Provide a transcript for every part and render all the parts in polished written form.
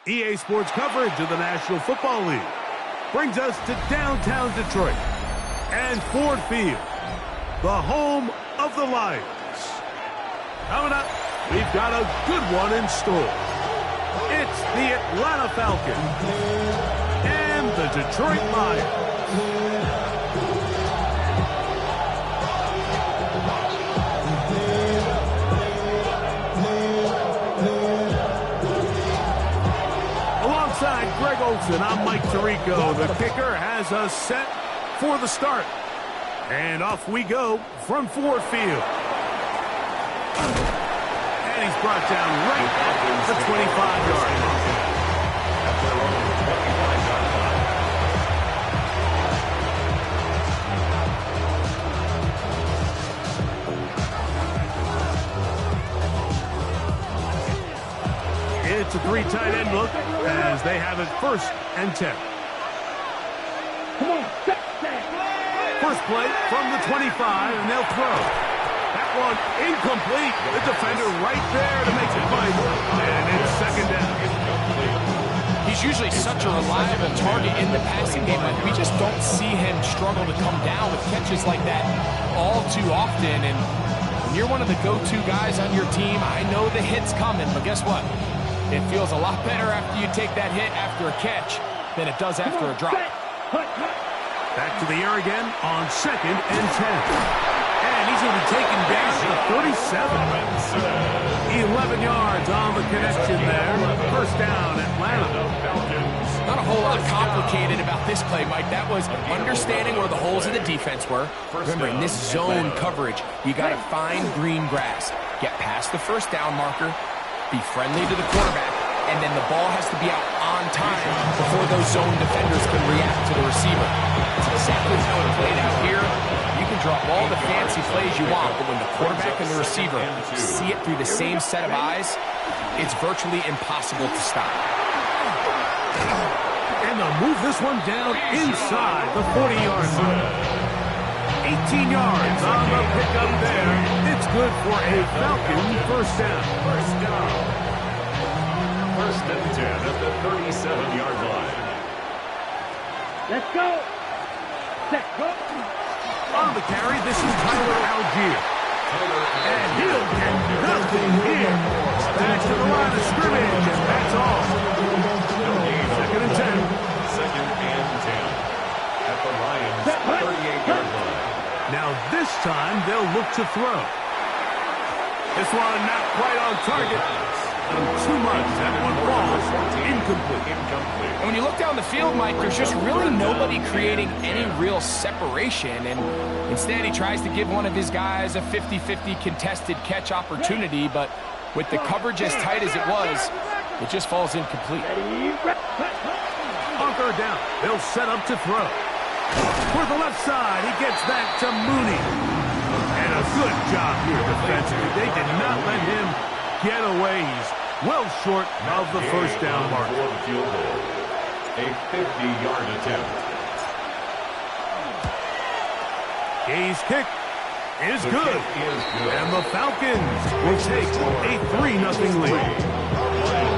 EA Sports coverage of the National Football League brings us to downtown Detroit and Ford Field, the home of the Lions. Coming up, we've got a good one in store. It's the Atlanta Falcons and the Detroit Lions. Alongside Greg Olsen, I'm Mike Tirico. The kicker has us set for the start. And off we go from Ford Field. And he's brought down right at the 25-yard line. It's a three tight end look as they have it 1st and 10. First play from the 25, and they'll throw. That one incomplete. The defender right there to make it vital. And it's 2nd down. He's usually such a reliable target in the passing game, but we just don't see him struggle to come down with catches like that all too often. And when you're one of the go-to guys on your team, I know the hit's coming, but guess what? It feels a lot better after you take that hit after a catch than it does after a drop. Back to the air again on 2nd and 10. And he's going to be taken down to the 37. 11 yards on the connection there. 1st down, Atlanta. Not a whole lot complicated about this play, Mike. That was understanding where the holes in the defense were. Remember, in this zone coverage, you got to find green grass. Get past the 1st down marker. Be friendly to the quarterback, and then the ball has to be out on time before those zone defenders can react to the receiver. It's exactly how it played out here. You can draw all the fancy plays you want, but when the quarterback and the receiver see it through the same set of eyes, it's virtually impossible to stop. And they'll move this one down inside the 40-yard line. 18 yards on the pickup there. It's good for a Falcon 1st down. 1st and 10 at the 37-yard line. Let's go. Set, go. On the carry, this is Tyler Algier. And he'll get nothing here. Back to the line of scrimmage, and that's all. 2nd and 10. 2nd and 10 at the Lions 38-yard line. Now this time they'll look to throw. This one not quite on target. Too much. That one falls incomplete. And when you look down the field, Mike, there's just really nobody creating any real separation. And instead he tries to give one of his guys a 50-50 contested catch opportunity. But with the coverage as tight as it was, it just falls incomplete. On 3rd down, they'll set up to throw. For the left side, he gets back to Mooney. And a good job here defensively. They did not let him get away. He's well short of the 1st down mark. A 50-yard attempt. His kick is good. And the Falcons will take a 3-0 lead.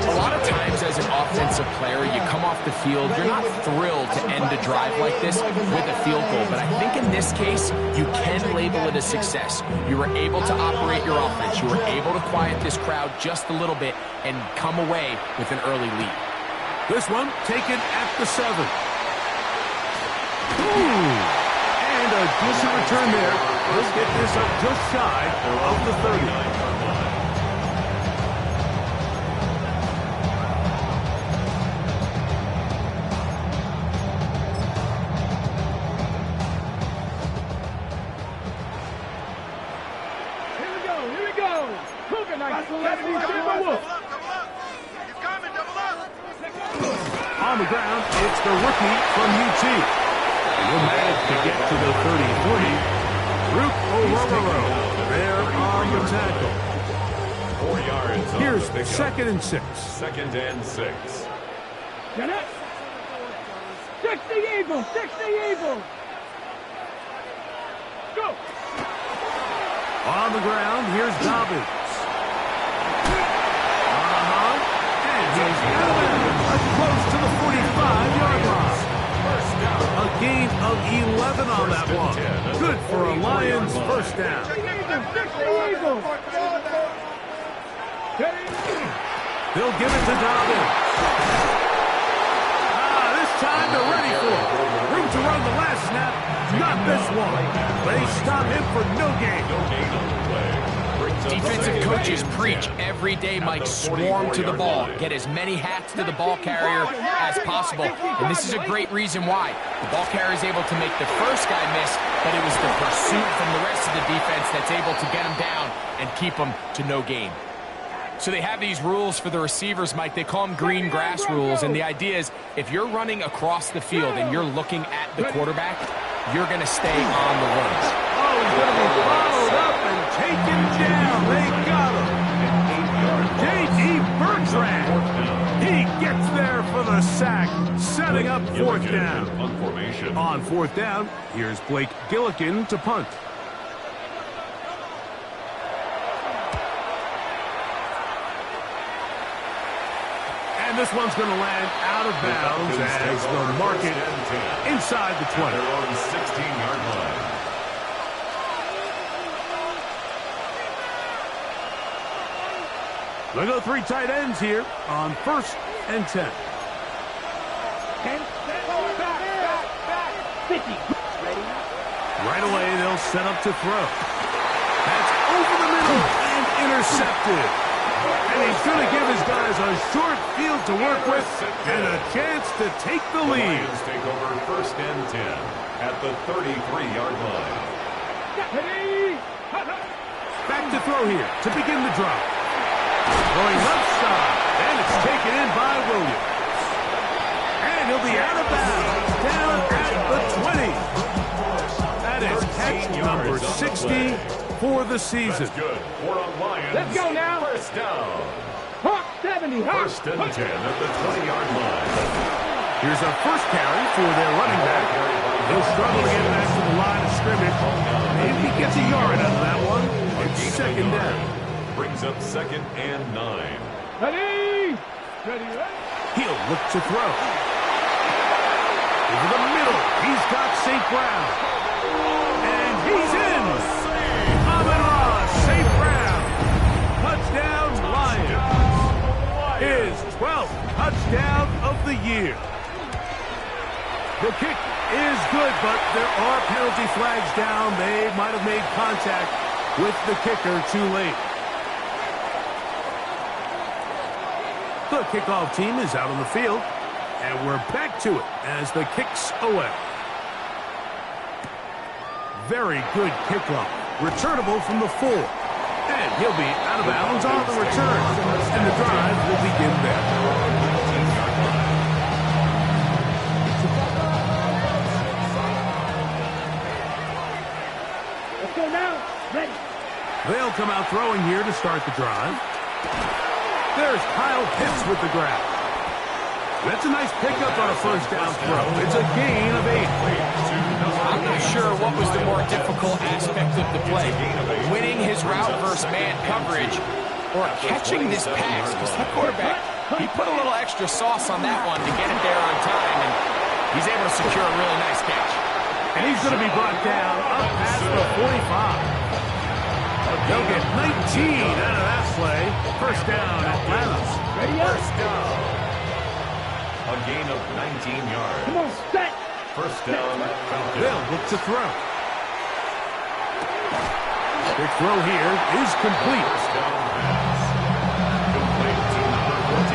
A lot of times as an offensive player, you come off the field, you're not thrilled to end a drive like this with a field goal. But I think in this case, you can label it a success. You were able to operate your offense. You were able to quiet this crowd just a little bit and come away with an early lead. This one taken at the 7. And a decent return there. Let's get this up just shy of the 30. On the ground, it's the rookie from UT. And he'll manage to get to the 30-40. Rook O'Rororo there on the tackle. 4 yards on Here's the pickup. 2nd and 6. 2nd and 6. Get it. 60 Eagles, 60 Eagles. Go. On the ground, here's Dobbins. And he's out of it, close to the 45-yard line. First down. A gain of 11 on that one. Good for a Lions first down. 60 Eagles. They'll give it to Dobbins. This time they're ready for it. Room to run the last snap. Not this one. They stop him for no gain. No gain on the play. Brings up Defensive second coaches and preach 10. every day, Mike, At the swarm to the 44-yard ball. line. Get as many hats to the ball carrier as possible. And this is a great reason why. The ball carrier is able to make the first guy miss, but it was the pursuit from the rest of the defense that's able to get him down and keep him to no gain. So they have these rules for the receivers, Mike. They call them green grass rules. And the idea is if you're running across the field and you're looking at the quarterback, you're going to stay on the runs. Oh, he's going to be followed up and taken down. They got him. J.D. Bertrand. He gets there for the sack, setting up 4th down. On formation. On 4th down, here's Blake Gillikin to punt. And this one's going to land out of bounds as they'll mark it inside the 20. Their own 16-yard line. They go 3 tight ends here on 1st and 10. 50. Ready. Right away, they'll set up to throw. That's over the middle and intercepted. And he's going to give his guys a short field to work with and a chance to take the lead. Lions take over 1st and 10 at the 33-yard line. Back to throw here to begin the drive. Going left side, and it's taken in by Williams. And he'll be out of bounds, down at the 20. That is catch number 60 for the season. That's good. 4 on Lions. Let's go now. First down. Hawk 70. Hawk. 1st and 10 at the 20-yard line. Here's a first carry for their running back. He'll struggle to get back to the line of scrimmage. Maybe he gets a yard out of that one. It's 2nd down. Brings up 2nd and 9. Ready. Ready. He'll look to throw. Over the middle, he's got St. Brown. And he's in. Amon-Ra, St. Brown. Touchdown, Lions. His 12th touchdown of the year. The kick is good, but there are penalty flags down. They might have made contact with the kicker too late. The kickoff team is out on the field, and we're back to it as the kick's away. Very good kickoff. Returnable from the 4. And he'll be out of bounds on the return. And the drive will begin there. Let's go now. Ready. They'll come out throwing here to start the drive. There's Kyle Pitts with the grab. That's a nice pickup on a first down throw. It's a gain of 8. I'm not sure what was the more difficult aspect of the play, winning his route versus man coverage or catching this pass, because that quarterback, he put a little extra sauce on that one to get it there on time, and he's able to secure a really nice catch. And he's going to be brought down up past the 45. They'll get 19 out of that play. First down, Atlanta. Ready up. First down. A gain of 19 yards. Come on, set. First down, Falcons. They'll look to throw. The throw here is complete. First down pass. Complete to number 14.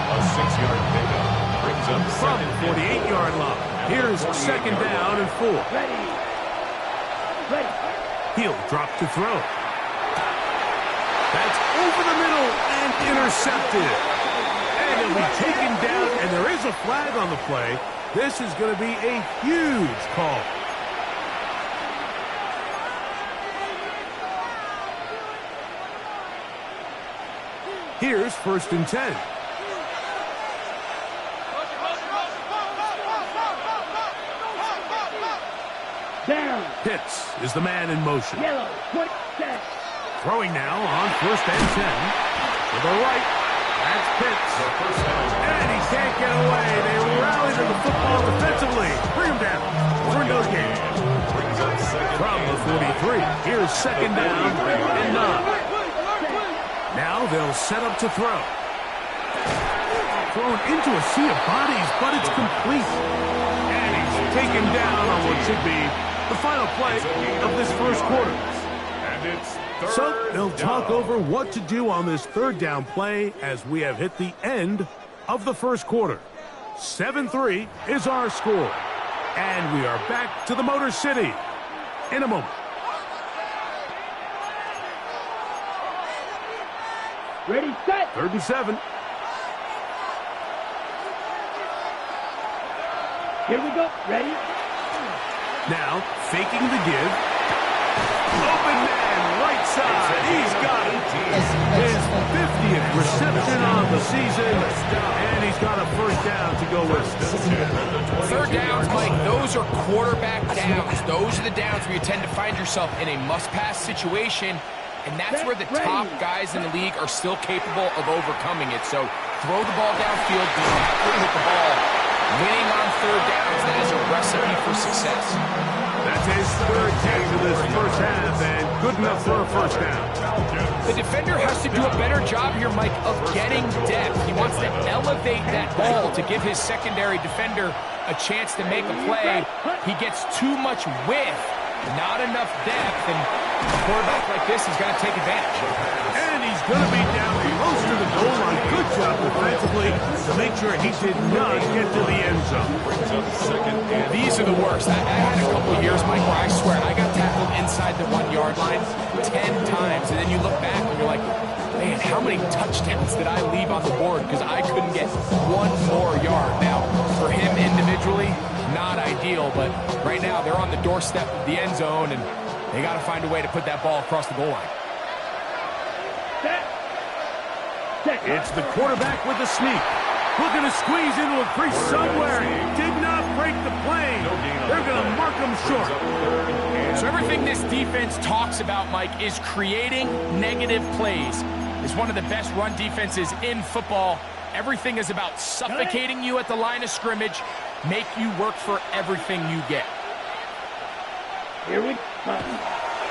A 6-yard pickup brings up From second the 48-yard line. Here's 2nd down and 4. Ready. Ready. He'll drop to throw. That's over the middle and intercepted. And he'll be taken down, and there is a flag on the play. This is going to be a huge call. Here's 1st and 10. Down. Pitts is the man in motion. Yellow. 27. Throwing now on 1st and 10. To the right. That's Pitts. And he can't get away. They rally to the football defensively. Bring him down. For no gain. From the 43. Here's 2nd down and 9. Now they'll set up to throw. Thrown into a sea of bodies, but it's complete. And he's taken down on what should be the final play of this first quarter. And it's So they'll talk over what to do on this 3rd down play as we have hit the end of the first quarter. 7-3 is our score. And we are back to the Motor City in a moment. Ready, set. 3rd and 7. Here we go. Ready. Now, faking the give. Open man, right side. He's got it. His 50th reception on the season. And he's got a 1st down to go with it. 3rd downs, Mike, those are quarterback downs. Those are the downs where you tend to find yourself in a must-pass situation. And that's where the top guys in the league are still capable of overcoming it. So throw the ball downfield, be accurate with the ball. Winning on 3rd downs, that is a recipe for success. That's his 3rd catch of this first half, and good enough for a 1st down. The defender has to do a better job here, Mike, of getting depth. He wants to elevate that ball to give his secondary defender a chance to make a play. He gets too much width, not enough depth, and a quarterback like this is going to take advantage. And he's going to be down close to the goal line. Good job defensively to make sure he did not get to the end zone. These are the worst. I had a couple of years, Mike, where I swear I got tackled inside the 1-yard line 10 times, and then you look back and you're like, man, how many touchdowns did I leave on the board because I couldn't get one more yard? Now, for him individually, not ideal, but right now they're on the doorstep of the end zone, and they got to find a way to put that ball across the goal line. It's the quarterback with the sneak. Looking to squeeze into a crease somewhere. Did not break the plane. They're going to mark him short. So everything this defense talks about, Mike, is creating negative plays. It's one of the best run defenses in football. Everything is about suffocating you at the line of scrimmage, make you work for everything you get. Here we go.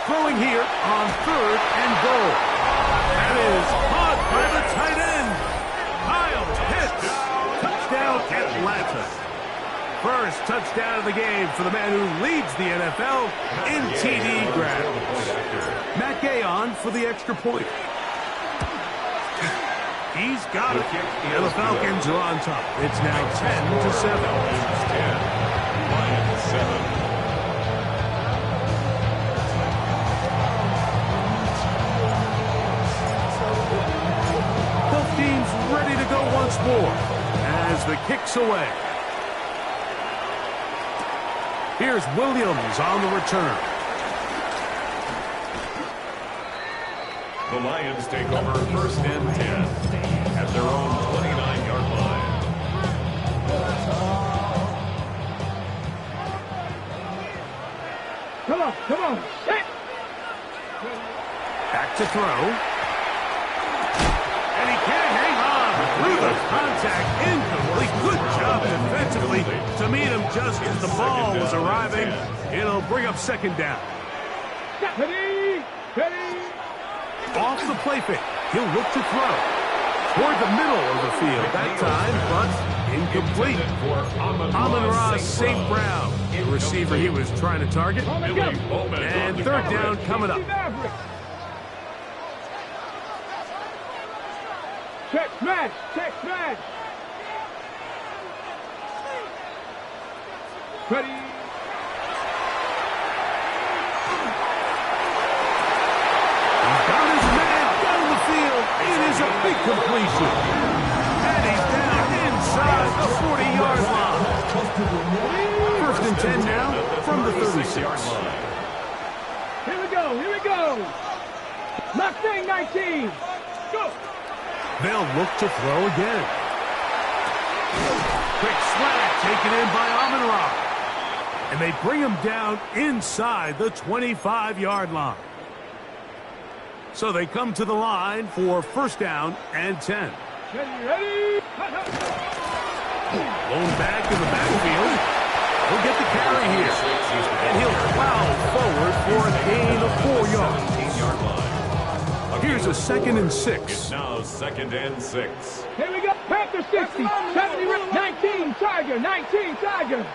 Throwing here on 3rd and goal. That is caught by the tight end. Kyle Pitts. Touchdown Atlanta. First touchdown of the game for the man who leads the NFL in TD grabs. Matt Gay on for the extra point. He's got it. And the Falcons are on top. It's now 10-7. 10-7. Both teams ready to go once more as the kick's away. Here's Williams on the return. The Lions take over 1st and 10 at their own 29-yard line. Come on, come on. Hit. Back to throw. And he can't hang on through the contact. Incomplete. Good job defensively to meet him just as the ball was arriving. It'll bring up 2nd down. Ready, ready. Off the play fake. He'll look to throw. Toward the middle of the field that time, but incomplete. Amon-Ra St. Brown, the receiver he was trying to target. And 3rd down coming up. Check smash, check smash. Ready. It is a big completion. And he's down inside the 40-yard line. 1st and 10 now from the 36. Here we go, here we go. Mustang 19. Go. They'll look to throw again. Quick slant taken in by Amon-Ra. And they bring him down inside the 25-yard line. So they come to the line for first down and 10. Ready? Blown back in the backfield. He'll get the carry here. And he'll plow forward for a gain of 4 yards. Here's a 2nd and 6. It's now 2nd and 6. Here we go. Panther 60, 70, 19, Tiger, 19, Tiger.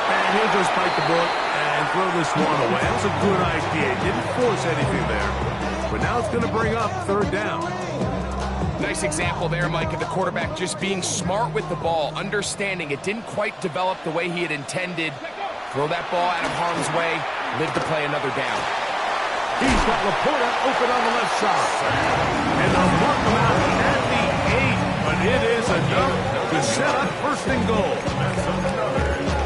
And he'll just bite the bullet and throw this one away. That's a good idea. Didn't force anything there. But now it's going to bring up 3rd down. Nice example there, Mike, of the quarterback just being smart with the ball, understanding it didn't quite develop the way he had intended. Throw that ball out of harm's way, live to play another down. He's got Laporta open on the left side. And they'll mark him out at the 8. But it is enough to set up 1st and goal.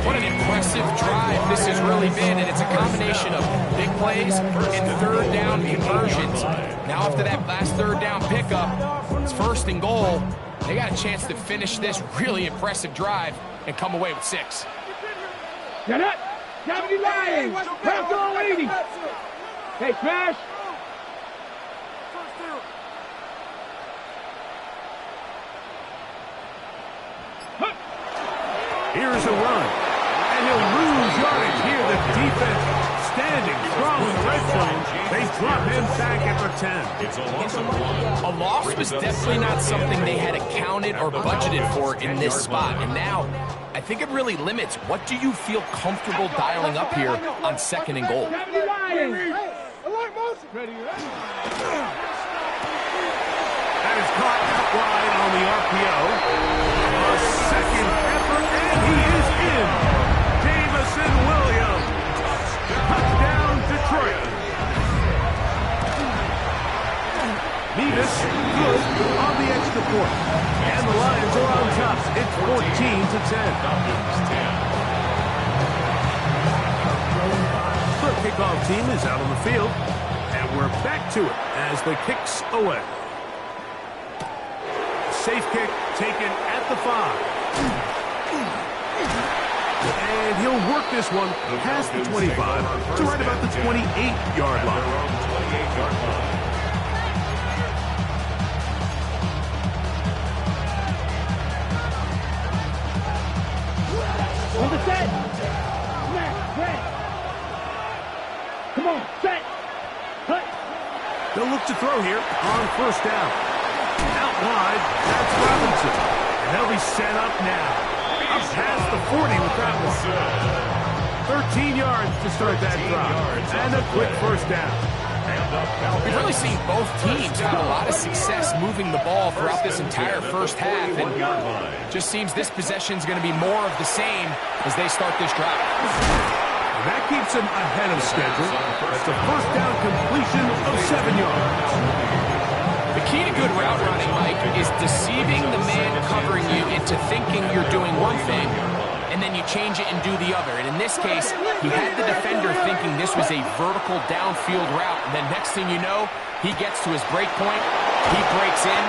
What an impressive drive this has really been, and it's a combination of big plays and 3rd down conversions. Now after that last 3rd down pickup, it's 1st and goal. They got a chance to finish this really impressive drive and come away with 6. Get up! 70 Lions! Pass all 80! Hey, Smash! Here's a run. And he'll lose yardage here. The defense standing strong in the red zone. They drop him back at the 10. It's a loss of 1. A loss was definitely not something they had accounted or budgeted for in this spot. And now, I think it really limits what do you feel comfortable dialing up here on 2nd and goal. 70 Lions! Ready, That is caught out wide on the RPO. A 2nd effort, and he is in. Jamison Williams. Touchdown, Detroit. Nevis good on the extra point. And the Lions are on top. It's 14-10. The kickoff team is out on the field. And we're back to it as the kick's away. Safe kick taken at the 5. And he'll work this one past the 25 to right about the 28-yard line. On the set! Set! Come on, set! Cut! They'll look to throw here on 1st down. Out wide, that's Robinson. And they'll be set up now. Up past the 40 with that one. 13 yards to start that drive. And a quick 1st down. We've really seen both teams have a lot of success moving the ball throughout this entire first half, and just seems this possession is going to be more of the same as they start this drive. And that keeps them ahead of schedule. That's a 1st down completion of 7 yards. The key to good route running, Mike, is deceiving the man covering you into thinking you're doing one thing, and then you change it and do the other. And in this case, he had the defender thinking this was a vertical downfield route, and then next thing you know, he gets to his break point, he breaks in,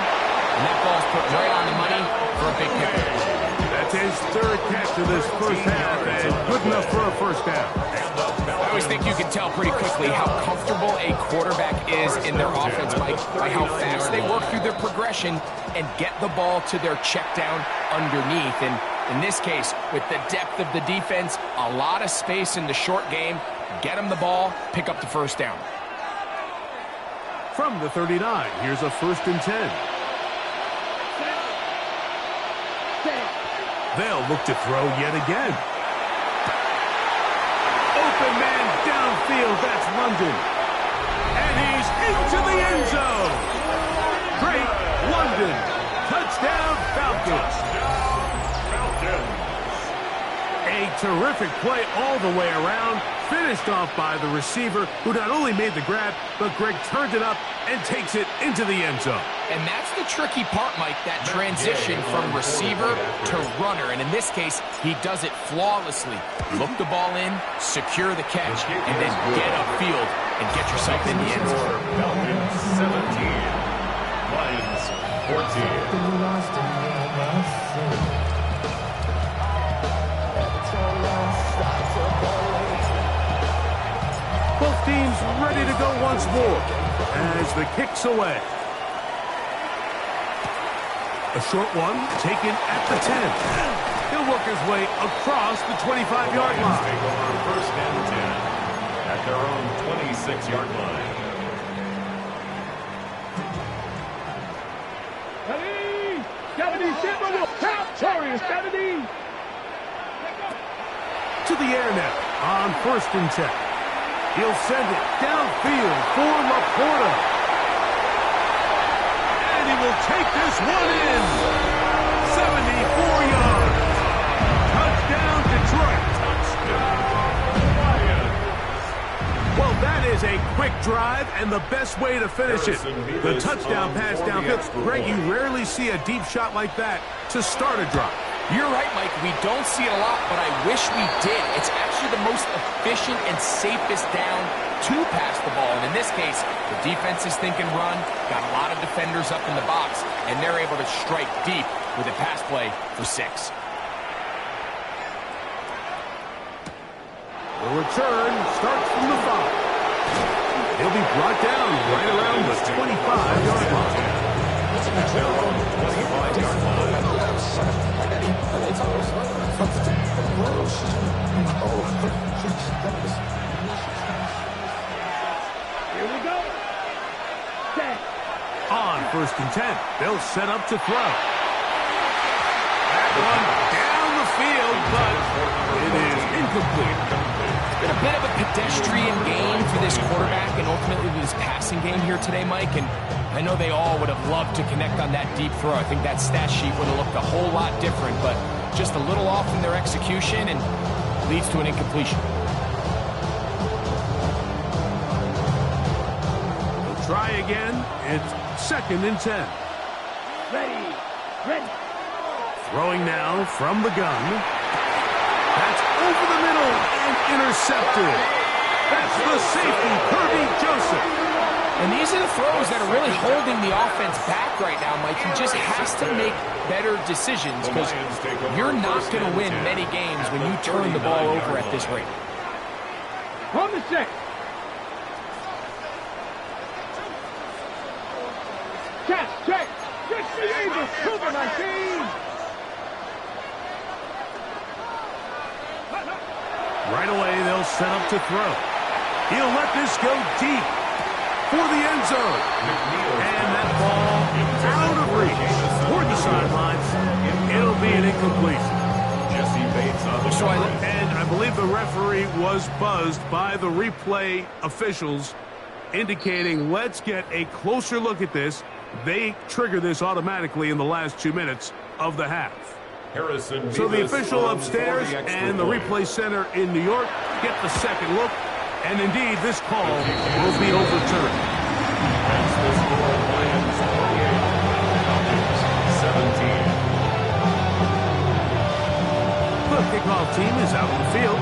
and that ball's put right on the money for a big pickup. That's his 3rd catch of this first half, and good enough for a 1st down. I always think you can tell pretty quickly how comfortable a quarterback is in their offense, Mike, by how fast they work through their progression and get the ball to their check down underneath. And in this case, with the depth of the defense, a lot of space in the short game, get them the ball, pick up the 1st down. From the 39, here's a 1st and 10. They'll look to throw yet again. Open man downfield, that's London. And he's into the end zone. Great London. Touchdown, Falcons. A terrific play all the way around. Finished off by the receiver, who not only made the grab, but Greg turned it up and takes it into the end zone. And that's the tricky part, Mike, that transition from receiver to runner. And in this case, he does it flawlessly. Look the ball in, secure the catch, and then get upfield and get yourself in the end zone. Falcons 17, Lions 14. Both teams ready to go once more as the kick's away. A short one taken at the 10. He'll work his way across the 25-yard line. Take over first and 10 at their own 26-yard line. To the air now on first and 10. He'll send it downfield for Laporta. And he will take this one in. 74 yards. Touchdown, Detroit. Well, that is a quick drive and the best way to finish it. The touchdown pass downfield. Greg, you rarely see a deep shot like that to start a drive. You're right, Mike. We don't see it a lot, but I wish we did. It's actually the most efficient and safest down to pass the ball. And in this case, the defense is thinking run, got a lot of defenders up in the box, and they're able to strike deep with a pass play for 6. The return starts from the 5. He'll be brought down right around the 25-yard line. Here we go. On first and 10, they'll set up to throw. That one down the field, but it is incomplete. It's been a bit of a pedestrian game for this quarterback and ultimately his passing game here today, Mike. And I know they all would have loved to connect on that deep throw. I think that stat sheet would have looked a whole lot different, but just a little off in their execution and leads to an incompletion. They'll try again. It's second and 10. Ready. Throwing now from the gun. That's over the middle and intercepted. That's the safety, Kirby Joseph. And these are the throws that are really holding the offense back right now, Mike. He just has to make better decisions because you're not going to win many games when you turn the ball over at this rate. On the check. Check. Check the Eagles. Super 19. Right away, they'll set up to throw. He'll let this go deep for the end zone. And that ball out of reach toward the sidelines. It'll be an incompletion. Jesse Bates on the And I believe the referee was buzzed by the replay officials indicating, let's get a closer look at this. They trigger this automatically in the last 2 minutes of the half. So the official upstairs and the replay center in New York get the second look. And indeed, this call will be overturned. That's the score. Lions 48, Falcons 17. The kickoff team is out on the field.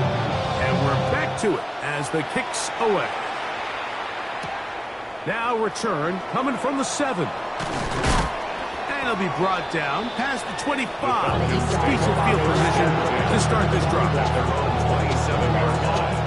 And we're back to it as the kick's away. Now return coming from the 7. And he'll be brought down past the 25. Decent field position to start this drive. 27-yard line.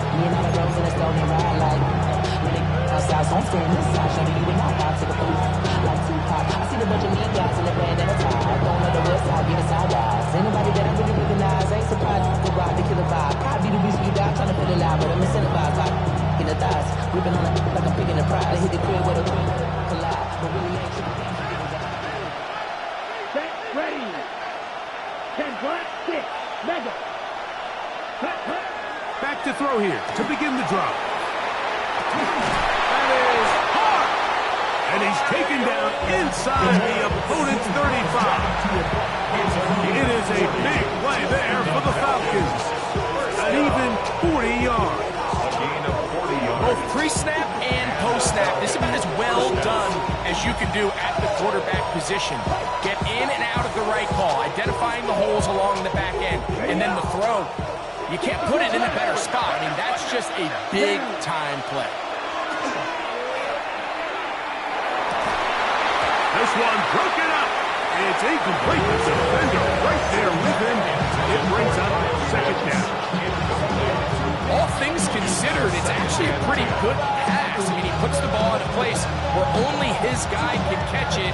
Ready. 10 flat, 6. Mega. Back to throw here to begin the drive. That is hard. And he's taken down inside the opponent's 35. It is a big play there for the Falcons. An even 40 yards. A gain of 40 yards. both pre-snap and post-snap. This is about as well done as you can do at the quarterback position. Get in and out of the right call, identifying the holes along the back end, and then the throw. You can't put it in a better spot. I mean, that's just a big-time play. This one broken up. It's incomplete. The defender right there with him. It brings up second down. All things considered, it's actually a pretty good pass. I mean, he puts the ball in a place where only his guy can catch it.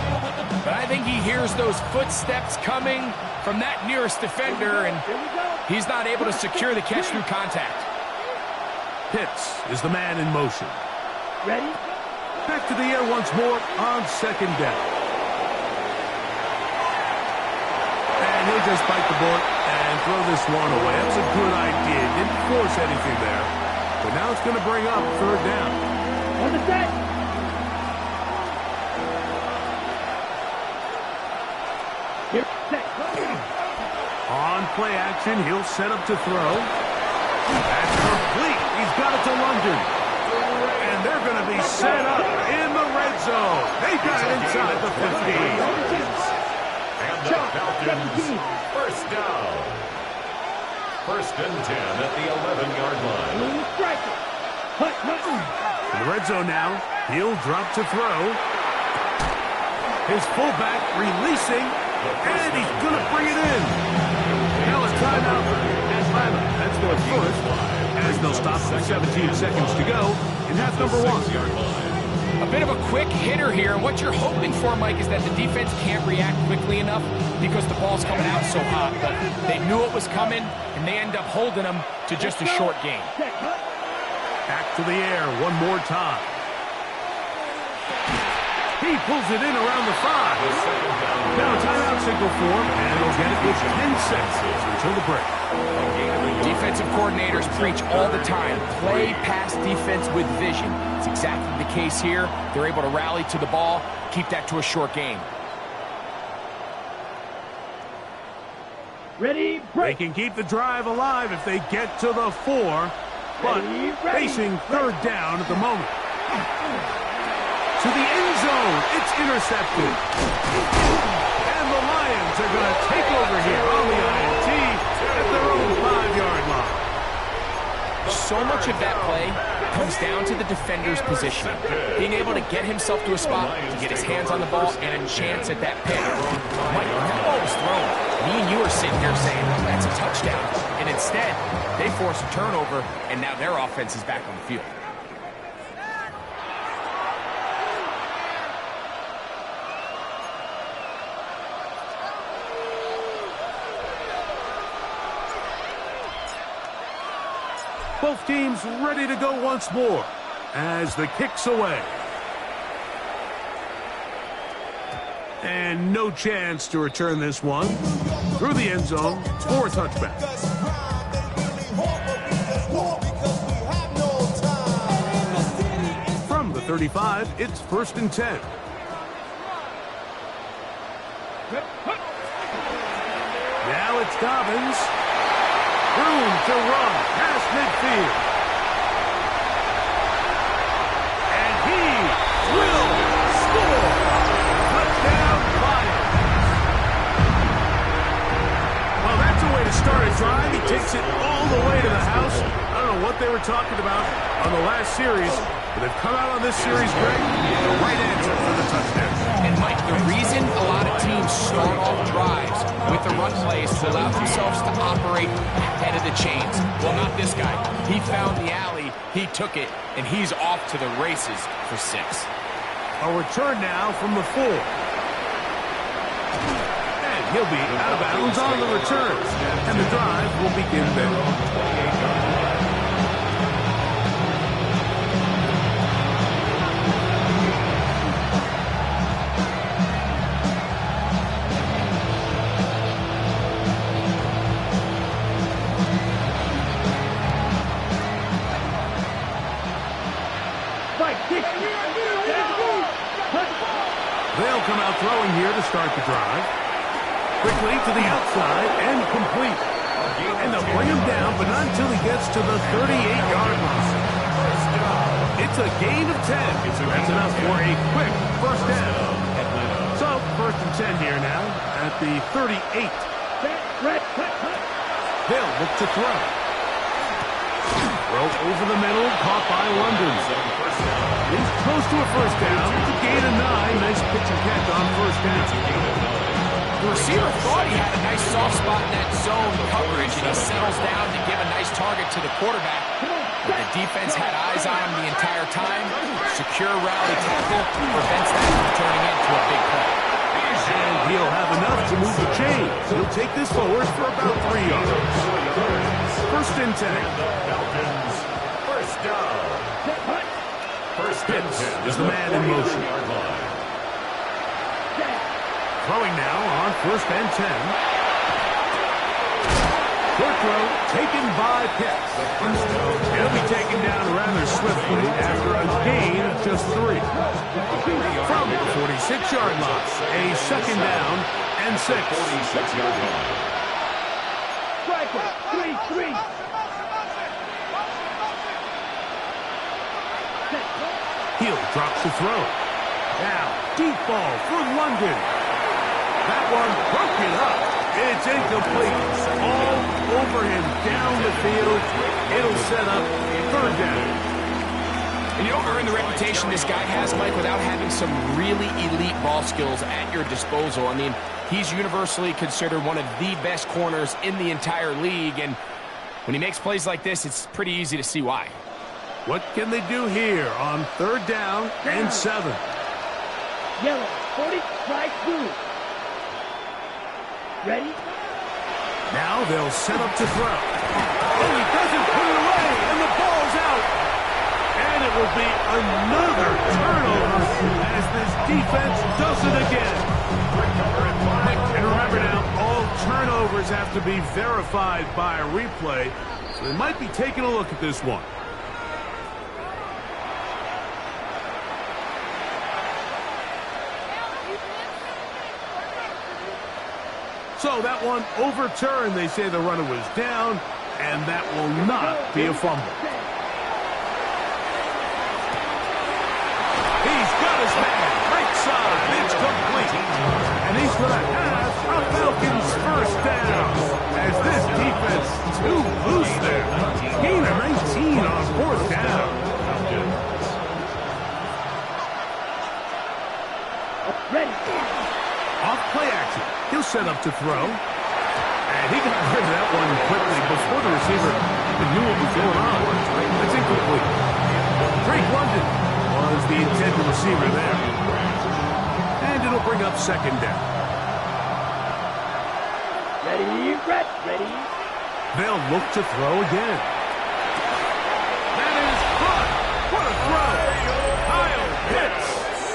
But I think he hears those footsteps coming from that nearest defender, and he's not able to secure the catch through contact. Pitts is the man in motion. Ready? Back to the air once more on second down. And he'll just bite the bullet and throw this one away. That was a good idea. Didn't force anything there. But now it's going to bring up third down. On the set. Here, set. On play action, he'll set up to throw. That's complete. He's got it to London. And they're going to be set up in the red zone. They got it inside the 15. And the Falcons, first down. First and 10 at the 11-yard line. In the red zone now, he'll drop to throw. His fullback releasing, and he's going to bring it in. Now a timeout at Atlanta. That's their first, as they'll stop with 17 seconds to go in half number one. A bit of a quick hitter here, and what you're hoping for, Mike, is that the defense can't react quickly enough because the ball's coming out so hot. But they knew it was coming, and they end up holding them to just a short gain. Back to the air one more time. He pulls it in around the 5. Now timeout signal for him, and he'll get it with 10 seconds until the break. Defensive coordinators preach all the time, play pass defense with vision. It's exactly the case here. They're able to rally to the ball, keep that to a short game. Ready, They break. can keep the drive alive if they get to the 4, but facing third down at the moment. To the end zone, it's intercepted. And the Lions are going to take over here on the INT at their own 5-yard line. So much of that play comes down to the defender's positioning. Being able to get himself to a spot, to get his hands on the ball, and a chance at that pick. Mike, when that ball was thrown, me and you are sitting here saying, that's a touchdown. And instead, they force a turnover, and now their offense is back on the field. Both teams ready to go once more as the kick's away. And no chance to return this one through the end zone for a touchback. From the 35, it's first and 10. Now it's Dobbins. Room to run past midfield. And he will score. Touchdown, Lions. Well, that's a way to start a drive. He takes it all the way to the house. I don't know what they were talking about on the last series, but they've come out on this series, Greg, the right answer for the touchdown. And Mike, the reason a lot of teams start off drives with the run plays to allow themselves to operate ahead of the chains. Well, not this guy. He found the alley, he took it, and he's off to the races for 6. A return now from the 4. And he'll be out of bounds on the return. And the drive will begin there. They'll come out throwing here to start the drive. Quickly to the outside and complete. And they'll bring him down, but not until he gets to the 38-yard line. It's a gain of 10. That's enough for a quick first down. So, first and 10 here now at the 38. They'll look to throw. Throw over the middle, caught by London. He's close to a first down. It's a gain of 9. Nice pitch and catch on first down. The receiver thought he had a nice soft spot in that zone coverage, and he settles down to give a nice target to the quarterback. But the defense had eyes on him the entire time. Secure rally tackle prevents that from turning into a big play. And he'll have enough to move the chains. He'll take this forward for about 3 yards. First and 10. First down. First and 10 is the man in motion. Throwing now on first and 10. Short throw taken by Pitts. He'll be taken down rather swiftly after a gain of just 3. From the 46-yard line, a second down and 6. 46-yard line. Three. Hill drops the throw. Now, deep ball for London. That one broken up. It's incomplete. All over him down the field. It'll set up third down. And you don't earn the reputation this guy has, Mike, without having some really elite ball skills at your disposal. I mean, he's universally considered one of the best corners in the entire league, and when he makes plays like this, it's pretty easy to see why. What can they do here on third down and 7? Yellow, 40, strike blue. Ready? Now they'll set up to throw. Oh, he doesn't put it away, and the ball's out. And it will be another turnover as this defense does it again. And remember now, all turnovers have to be verified by a replay, so they might be taking a look at this one. So that one overturned. They say the runner was down, and that will not be a fumble. He's got his man. Right side. It's complete. And he's going to have a Falcons first down as this defense too loose there. Gain of 19 on fourth down. Ready. Off play action. He'll set up to throw. And he got rid of that one quickly before the receiver even knew what was going on. It's incomplete. Drake London was the intended receiver there. And it'll bring up second down. Ready. They'll look to throw again. That is good. What a throw. Kyle Pitts.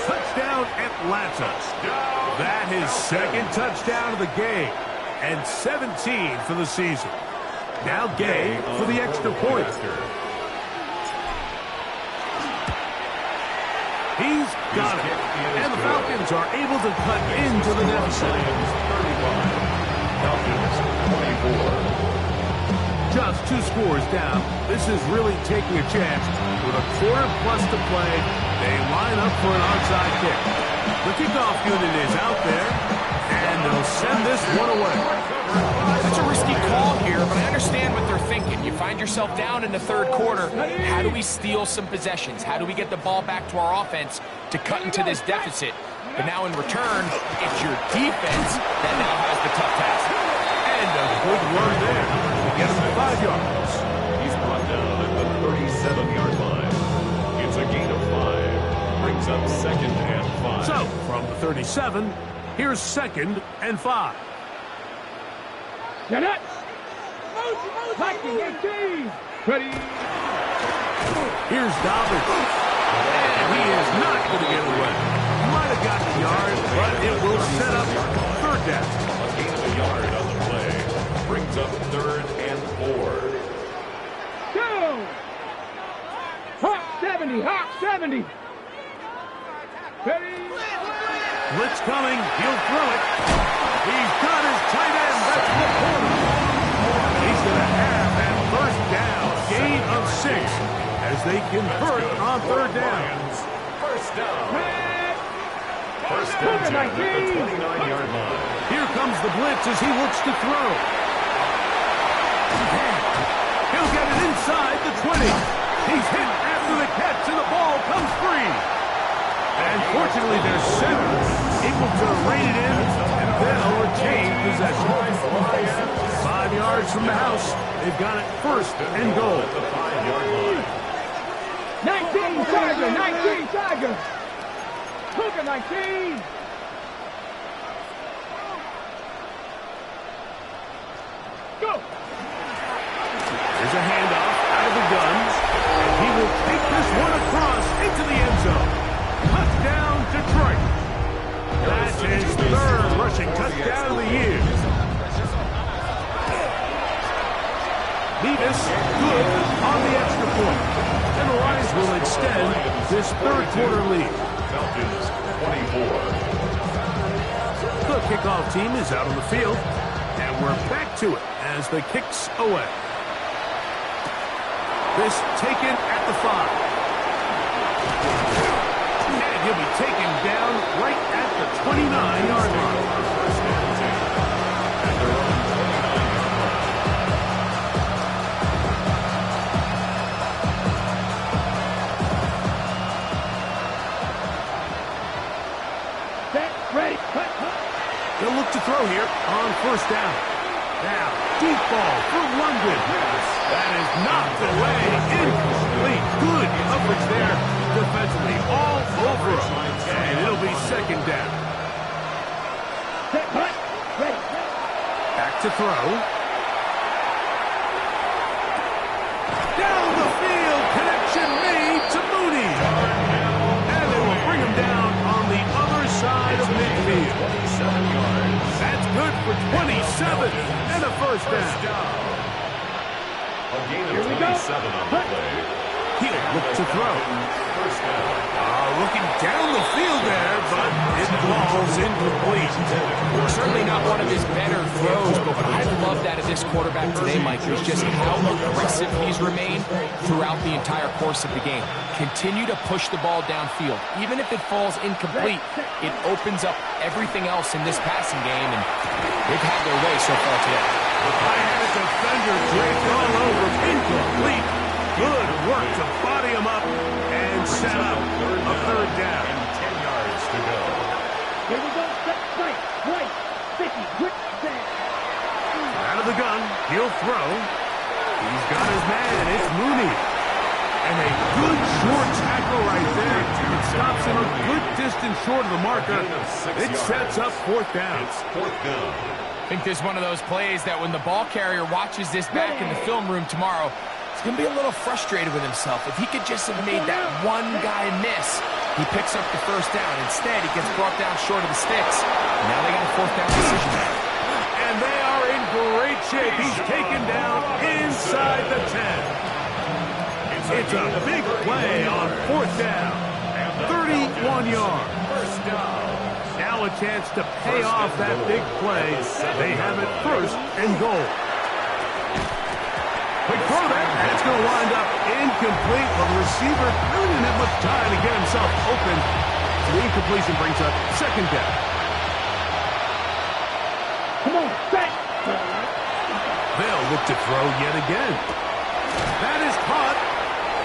Touchdown Atlanta. That his second touchdown of the game, and 17 for the season. Now Gay for the extra point. He's got it, and the Falcons are able to cut into the deficit. Falcons 24. Just 2 scores down. This is really taking a chance. With a quarter plus to play, they line up for an onside kick. The kickoff unit is out there, and they'll send this one away. It's a risky call here, but I understand what they're thinking. You find yourself down in the third quarter. How do we steal some possessions? How do we get the ball back to our offense to cut into this deficit? But now in return, it's your defense that now has the tough task. And a good run there. He gets him 5 yards. He's brought down at the 37-yard line. It's a gain of 5. Brings up second and 5. So, from the 37, here's second and 5. Get it. Hacking 18. Ready. Here's Dobbins. And he is not going to get away. Might have got the yard, but it will set up third down. A gain of a yard on the play. Brings up third and 4. Go. Hawk 70. Ready. Blitz coming. He'll throw it. He's got his tight end. That's the corner. He's going to have that first down. Gain of 6 as they convert on third down. First down. First and 10 at the 29-yard line. Here comes the blitz as he looks to throw. He'll get it inside the 20. He's hit after the catch, and the ball comes free. And fortunately, their center able to rein it in, and they'll retain possession. 5 yards from the house. They've got it first and goal. At the 5-yard line. 19 Tiger, 19 Tiger. Look at 19. Go. There's a handoff out of the gun, and he will take this one across into the end zone. Touchdown, Detroit. That's his third rushing touchdown of the year. Nevis good on the extra point. And the Lions will extend this third quarter lead. Falcons 24. The kickoff team is out on the field, and we're back to it as the kicks away. This taken at the 5. And he'll be taken down right at the 29-yard line. First and 10 at their own 29-yard line. Set, ready, cut. They'll look to throw here on first down. Now, deep ball for London. That is knocked away. Incomplete. Good coverage there defensively. All over him. And it'll be second down. Set, cut, ready. Back to throw. Down the field. Connection made to Mooney. And they will bring him down on the other side of midfield. 27 yards. That's good for 27 and a first down. A gain Here of we go. 27 on the play. He'll look to throw. First down. Looking down the field there, but it falls incomplete. Certainly not one of his better throws, but what I love out of this quarterback today, Mike, is just how aggressive he's remained throughout the entire course of the game. Continue to push the ball downfield. Even if it falls incomplete, it opens up everything else in this passing game, and they've had their way so far today. High-handed defender draped all over. Incomplete. Good work to body him up and set up a third down. And 10 yards to go. Here we go, set, right, 50, quick, set. Out of the gun, he'll throw. He's got his man. It's Mooney. And a good short tackle right there. It stops him a good distance short of the marker. It sets up fourth down. It's fourth down. I think this is one of those plays that when the ball carrier watches this back in the film room tomorrow, he's going to be a little frustrated with himself. If he could just have made that one guy miss, he picks up the first down. Instead, he gets brought down short of the sticks. And now they got a fourth down decision. And they are in great shape. He's taken down inside the 10. It's a big play on fourth down. 31 yards. First down. Now a chance to pay off that big play. They have it first and goal. Quick throw there, and it's going to wind up incomplete. Well, the receiver really didn't have much time to get himself open. So the incompletion brings up second down. Come on, set. They'll look to throw yet again. That is caught,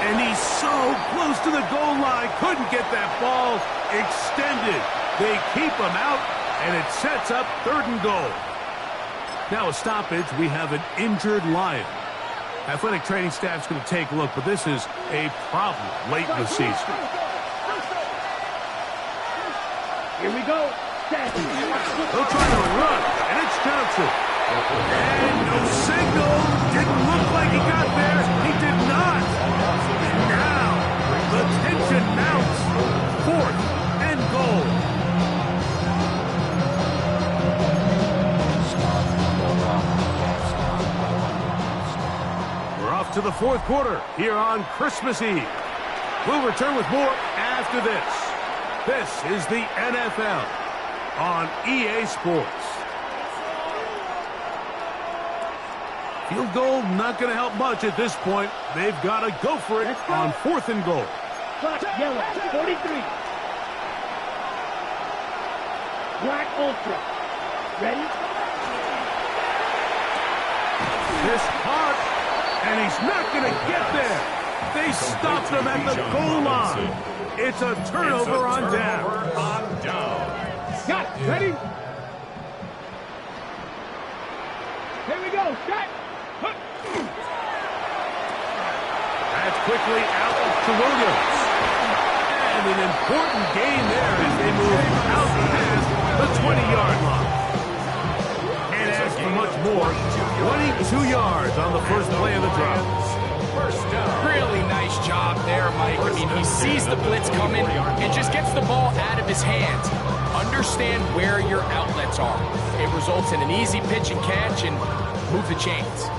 and he's so close to the goal line. Couldn't get that ball extended. They keep him out, and it sets up third and goal. Now a stoppage. We have an injured Lion. Athletic training staff's going to take a look, but this is a problem late in the season. Here we go, set. They'll try to run, and it's Johnson. And no signal. Didn't look like he got there. He did not. And now the tension mounts. Fourth and goal. We're off to the fourth quarter here on Christmas Eve. We'll return with more after this. This is the NFL on EA Sports. Field goal not going to help much at this point. They've got to go for it on 4th and goal. Yellow, 43. Black Ultra. Ready? This hard, and he's not going to get there. They stopped him at the goal line. It's a turnover on down. Got it. Ready? Here we go. Shot. That's quickly out to Williams. And an important gain there as they move out past the 20-yard line. And as for much more, 22 yards on the first play of the drive. Really nice job there, Mike. I mean, he sees the blitz coming and just gets the ball out of his hands. Understand where your outlets are. It results in an easy pitch and catch and move the chains.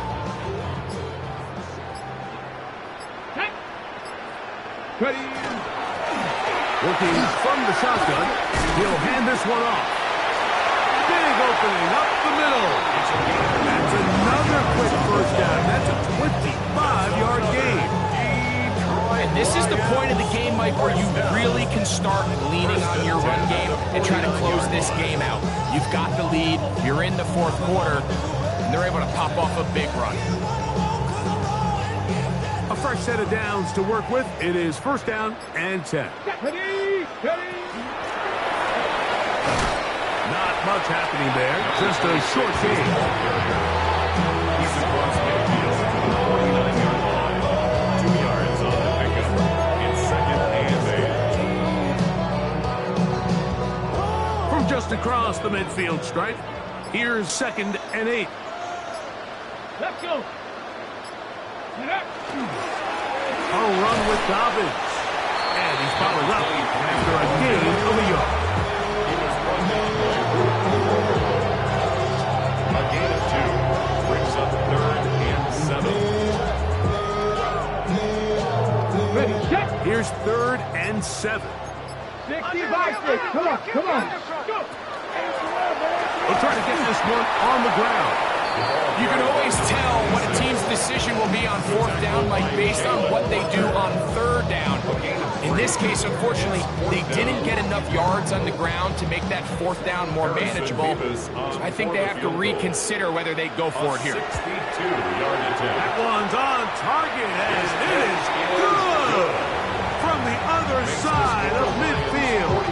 Ready. Working from the shotgun. He'll hand this one off. Big opening up the middle. That's another quick first down. That's a 25-yard gain. And this is the point of the game, Mike, where you really can start leaning on your run game and try to close this game out. You've got the lead. You're in the 4th quarter, and they're able to pop off a big run. A fresh set of downs to work with. It is 1st down and 10. Ready? Ready? Not much happening there. Just a short game. He's across midfield to the 49-yard line. 2 yards on the pickup. It's 2nd and 8. From just across the midfield stripe, here's 2nd and 8. Let's go. Get up. A run with Dobbins. And he's followed up after a gain of a yard. He was run down by a gain of 2. Brings up 3rd and 7. Ready, set. Here's 3rd and 7. 65. Come on, come on. Go. They'll try to get this one on the ground. You can always tell what a team's decision will be on 4th down, Mike, based on what they do on 3rd down. In this case, unfortunately, they didn't get enough yards on the ground to make that 4th down more manageable. So I think they have to reconsider whether they go for it here. 62-yard attempt. That one's on target, and it is good from the other side of midfield.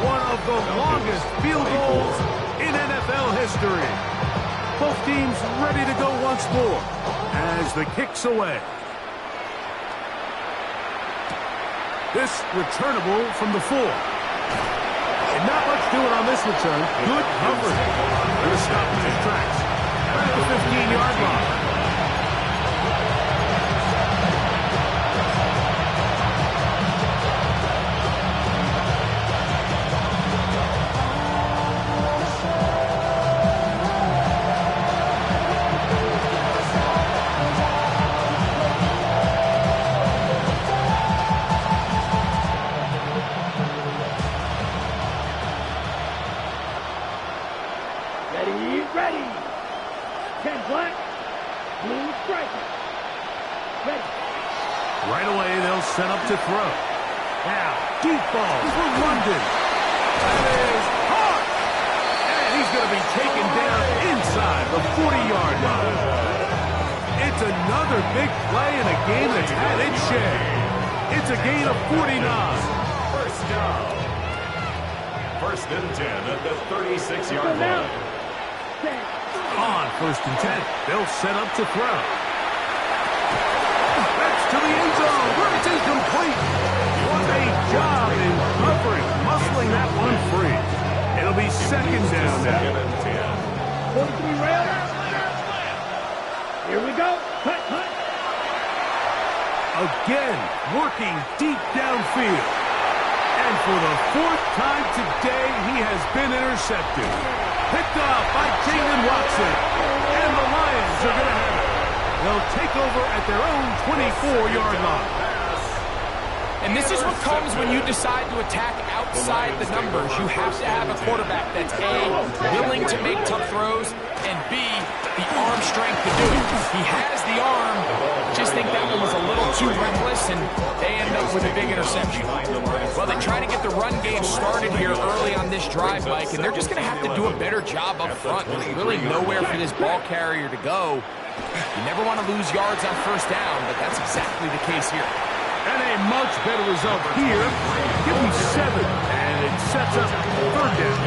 One of the longest field goals in NFL history. Both teams ready to go once more as the kick's away. This returnable from the 4. And not much doing on this return. Good coverage. Going to stop in his tracks at the 15-yard line. Ready. 10 black, blue striker. Ready. Right away, they'll set up to throw. Now, deep ball for London. That is hard. And he's going to be taken down inside the 40-yard line. It's another big play in a game that's had its share. It's a gain of 49. First down. 1st and 10 at the 36-yard line. On 1st and 10, they'll set up to throw. That's to the end zone, where it's incomplete. What a job in covering, muscling that one free. It'll be 2nd down now. 2nd and 10. 43 rail. Here we go. Cut, cut. Again, working deep downfield. And for the 4th time today, he has been intercepted. Picked up by Jalen Watson. And the Lions are going to have it. They'll take over at their own 24-yard line. And this is what comes when you decide to attack outside the numbers. You have to have a quarterback that's A, willing to make tough throws, and B, the arm strength to do it. He has the arm. Just think that one was a little too reckless, and they end up with a big interception. Well, they try to get the run game started here early on this drive, Mike, and they're just going to have to do a better job up front. There's really nowhere for this ball carrier to go. You never want to lose yards on first down, but that's exactly the case here. And a much better result here. Give me 7, and it sets up 3rd down.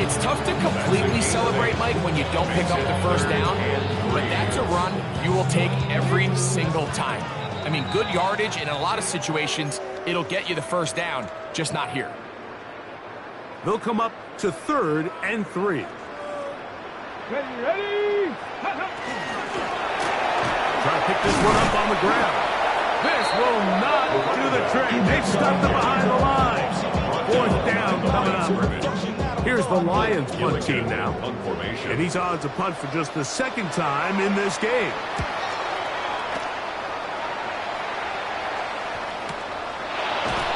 It's tough to completely celebrate, Mike, when you don't pick up the first down, but that's a run you will take every single time. I mean, good yardage, and in a lot of situations, it'll get you the first down, just not here. They'll come up to 3rd and 3. Ready? Try to pick this one up on the ground. This will not do the trick. They've stopped it behind the line. 4th down coming up. Here's the Lions punt team now. And he's on to punt for just the 2nd time in this game.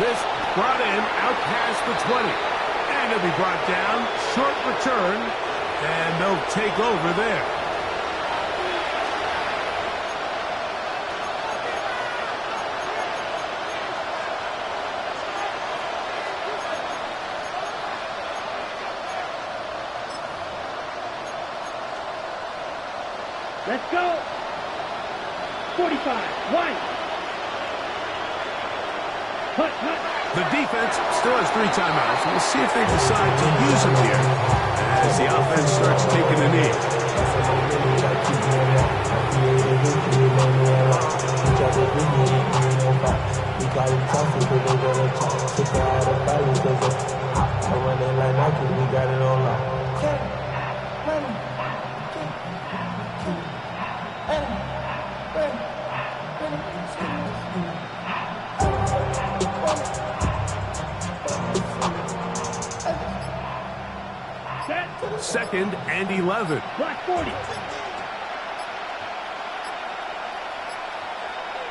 This brought in out past the 20. And it'll be brought down. Short return. And they'll take over there. Let's go. 45. White. Hut. The defense still has 3 timeouts. We'll see if they decide to use them here as the offense starts taking a knee. Set. 2nd and 11. Block 40.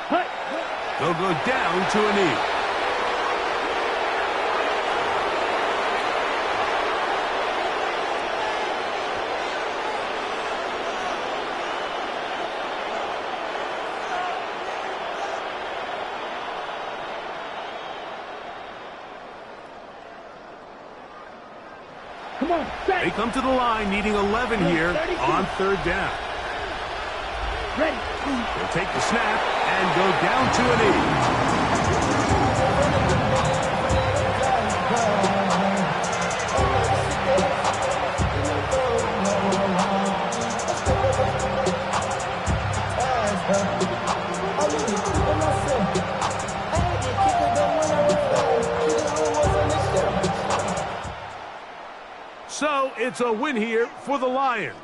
Hut. They'll go down to a knee. Come on, set. They come to the line needing 11 here on 3rd down. Ready. They'll take the snap and go down to a knee. So it's a win here for the Lions.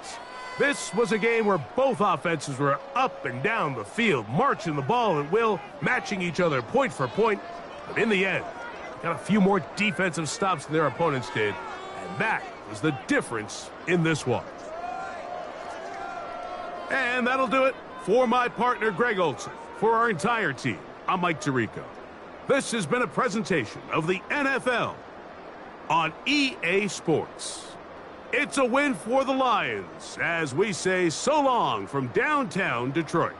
This was a game where both offenses were up and down the field, marching the ball at will, matching each other point for point. But in the end, got a few more defensive stops than their opponents did. And that was the difference in this one. And that'll do it for my partner, Greg Olson. For our entire team, I'm Mike Tirico. This has been a presentation of the NFL on EA Sports. It's a win for the Lions as we say so long from downtown Detroit.